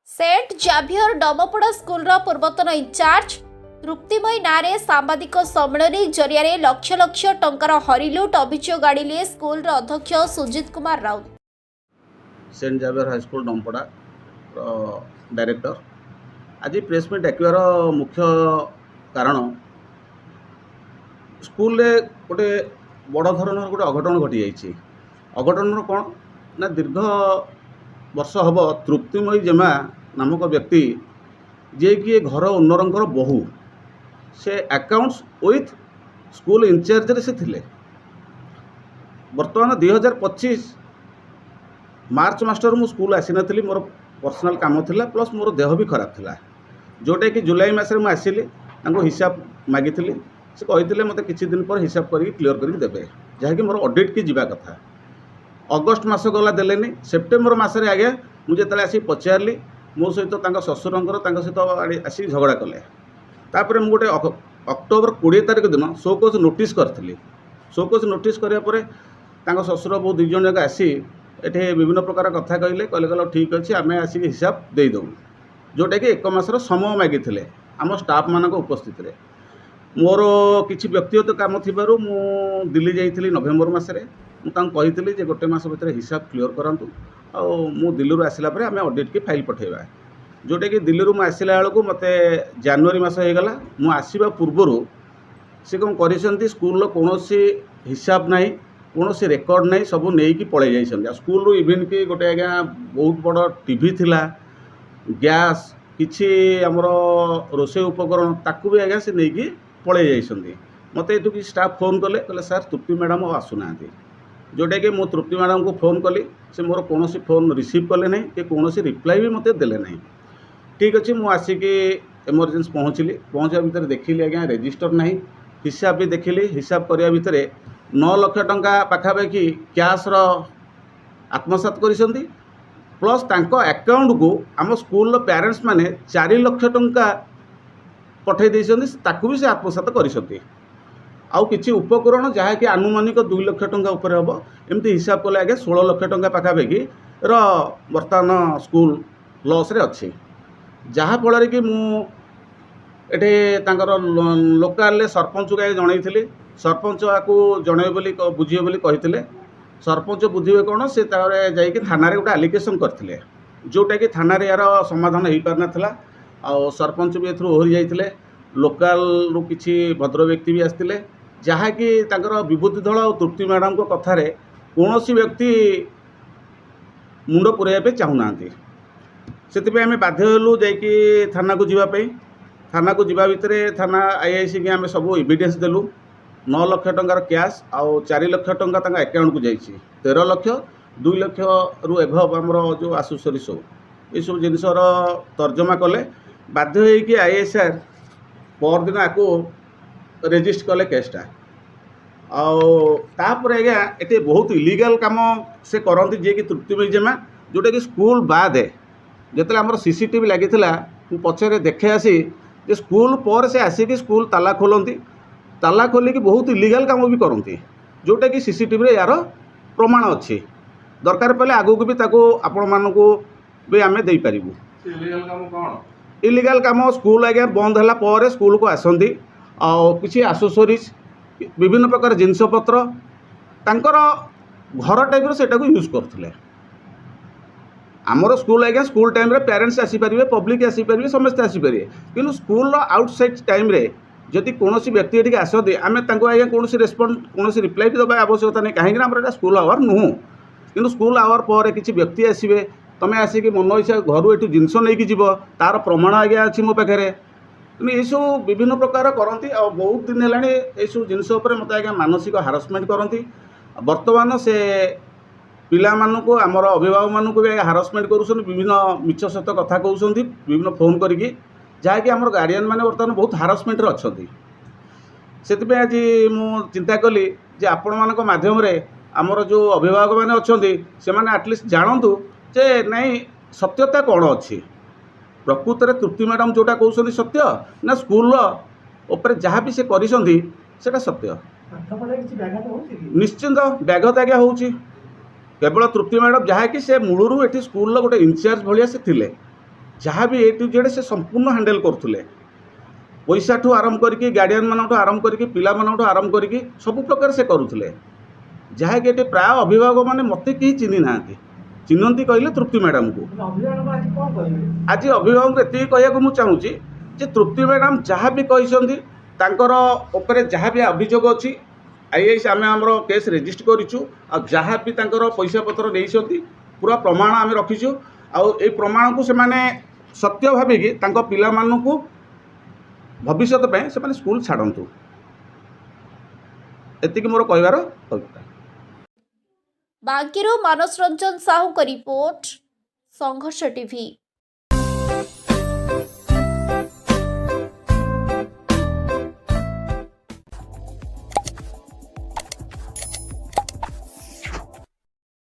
Saint Xavier डमपड़ा school पूर्वतन in charge Truptimayee नारे सांबादिक सम्मेलन जरिया लक्ष लक्ष टंकार हरिलुट अभियोग आड़िले स्कूल अध्यक्ष Sujit Kumar Raut. Saint Xavier high school Dampada director आज प्रेस मीट डाकिबार मुख्य कारण स्कूल गोटे बड़ धरण गोटे अघटन घटी जाइए। अघटन कौन ना दीर्घ वर्ष हम तृप्तिमयी जेमा नामक व्यक्ति जे कि घर ओनर बहु से अकाउंट्स विथ स्कूल इंचार्ज से थिले। वर्तमान 2025 मार्च मास्टर मु स्कूल आसी नथिली, मोर पर्सनल काम थिला प्लस मोर देह भी खराब थिला, जोटा कि जुलाई मास रे मु आसिली तांको हिसाब मागिथिली। से कहिथिले मते किछि दिन पर हिसाब करी क्लियर करी देबे, जहा कि मोर ऑडिट की जिबा कथा। अगस्ट मास गला देलेनी, सेप्टेम्बर मास रे आगे मुझे तले आसी पचारली मो सहित तांको ससुरंकर तांको सहित आसी झगड़ा कले। तापर मु गोटे अक्टोबर 20 तारिख दिन शोकज नोटिस करथिली। शोकज नोटिस करिया परे तांको ससुर बहु दुई जन जाक आसी एठे विभिन्न प्रकार कथा कहले कहले ठीक अच्छे आम आसिक हिसाब देदेबू, जोटा कि एक मासर समय मागिथिले आम स्टाफ मानक उपस्थित रे। मोर किछि व्यक्तिगत काम थिबारु मु दिल्ली जाइथिली नवेम्बर मासरे। मु तांको कहिथिली जे गोटे मास भितर हिसाब क्लियर करंतु आ मु दिल्ली आसिला परे आमे ऑडिट की फाइल पठेबा, जोटा कि दिल्ली मु आसिला बेलू मते जनवरी मास हो गला। मु आसीबा पूर्वरु से कौन करिसेंती स्कूल कोनोसी हिसाब नाही, कोनोसी रेकर्ड नाही, सब नेकी पळे जाइसेंती। स्कूल इवेन कि गोटे आज्ञा बहुत बड़ टीवी थिला, गैस किछि हमर रोसे उपकरण ताकू भी आज्ञा से नेकी पळे जाइसेंती। मते एटू कि स्टाफ फोन कले कहले सर तृप्ति मैडम आसुनांती, जोटा कि मु तृप्ति मैडम को फोन कली से मोर कोनोसी फोन रिसीव कले नहीं कि कोनोसी रिप्लाई भी मते देले नहीं। ठीक अच्छे मु आसिकी इमरजेंसी पहुँचली। पहुँचा भितर देखिली आज्ञा रजिस्टर नहीं, हिसाब भी देखिली। हिसाब करिया भितर 9 लाख टंका पाखापाखि कैश रो आत्मसात करिसेंती, प्लस तांको अकाउंट को आम स्कूल पेरेंट्स माने 4 लाख टंका पठे देइसेंती, ताकू भी से आत्मसात करिसेंती। आउ किछि उपकरण जहाँ कि आनुमानिक 2 लाख टंका ऊपर हम एमती हिसाब कले आगे 16 लाख टंका पाखापाखि बर्तमान स्कूल लॉस रे अच्छी। जहाँ फल कि मुझे लोकाल सरपंच को जनईली, सरपंच आपको जन बोली बुझे बोली कहते। सरपंच बुझे कौन से जाकि थाना गोटे आलिगेसन करते, जोटा कि थाना यार समाधान हो पार नाला। आ सरपंच भी एथरू ओहरी जाइए। लोकाल रु किछि भद्र व्यक्ति भी आसते, जहाँकि विभूति दल और तृप्ति मैडम को कथार कौन सी व्यक्ति मुंड पुराइबे चाहूना। से आम बाध्य हलु जाकि थाना को जीवाई। थाना को जीवा भितर थाना आईआईसी की आम सब एविडेंस देलु। 9 लाख टंकार कैश आउ 4 लाख टंका अकाउंट को जाइए। 13 लाख 2 लाख रु एभव आमर जो आसुसरी सब ये सब जिनसर तर्जमा कले। बाध्य होइकि आईएसआर परदिन आपको रेजिस्ट कले केसटा। आपर आज्ञा ये बहुत इलीगल काम से करती जे कि तृप्तिमयी जेमा, जोटा कि स्कूल बाद जिते आम सीसीटीवी लगी पचरे देखे आसी जे स्कूल पर से आसिक स्कूल ताला खोलती, ताला खोलिकी बहुत इलीगल काम भी करती, जोटा कि सीसीटीवी यार प्रमाण अच्छी। दरकार पड़े आगू भी आपण मानू भी आम दे पारू। इलीगल काम स्कूल आज्ञा बंद है पर स्कूल को आसती किसी आसेसरीज विभिन्न प्रकार जिनपतर तांकर घर टाइप से यूज करते। आमर स्कूल आज्ञा स्कूल टाइम रे पेरेंट्स आसीपारे, पब्लिक आसीपारे, समस्ते आसीपारे, कि स्कूल आउटसाइड टाइम रे जदि कौन व्यक्ति ये आसती आम आज्ञा कौन रेस्पॉन्ड कौन रिप्लाई देवा आवश्यकता नहीं, कहीं आम स्कूल आवर नुह। कि स्कूल आवर पर किसी व्यक्ति आसवे, तुम आसिक मन इच्छा घर ये जिनस नहीं जीव, तार प्रमाण आज्ञा अच्छी मो पाखे। ये सब विभिन्न प्रकार करती। बहुत दिन है सब जिनस मत आज्ञा मानसिक हारासमेंट करती। बर्तमान से पिला मानू आमर अभिभावक मानू भी हारासमेंट करुँच, विभिन्न मिछ सहित कथा कहते विभिन्न फोन करके, जहाँकि आम गार्डियन मैंने बर्तमान बहुत हारासमेंट अच्छा। से आज मु चिंता कली जे आपण मान माध्यम आमर जो अभिभावक मैंने अच्छा से आटलिस्ट जानतु जे नहीं सत्यता कौन अच्छी। प्रकृत में तृप्ति मैडम जोटा कहते सत्य ना स्कूल जहाँ भी से करा सत्य। निश्चिंत व्याघात आज्ञा हो केवल तृप्ति मैडम जहाँकि से मूलरू ये स्कूल गोटे इंचार्ज भाया से थिले, जहाँ भी ए टू जेड से संपूर्ण हैंडल करथुले पैसा ठू आरंभ करके गार्डियन मानठू आरंभ करके पिला मानठू आरंभ करके सब प्रकार से करुथुले जहाँकि एटे प्राय अभिभावक मैंने मते कहीं चिन्ह ना चिन्हती कहले तृप्ति मैडम को आज अभिभावक एति कहया मुझे चाहूँगी जे तृप्ति मैडम जहाँ भी कहते तांकर जहाँ भी अभियोग अच्छी आईएस आम आम केस रेजिस्ट करूँ आ जहाँ भी तांकर पैसा पत्र नहीं पूरा प्रमाण आम रखीचु आ प्रमाण को से सत्य भाविकी तांको पिला मानकु भविष्य में से स्कूल छाड़तु एतिक मोर कहबार अभिप्राय। बांकीरू मानस रंजन साहू का रिपोर्ट संघर्ष टीवी।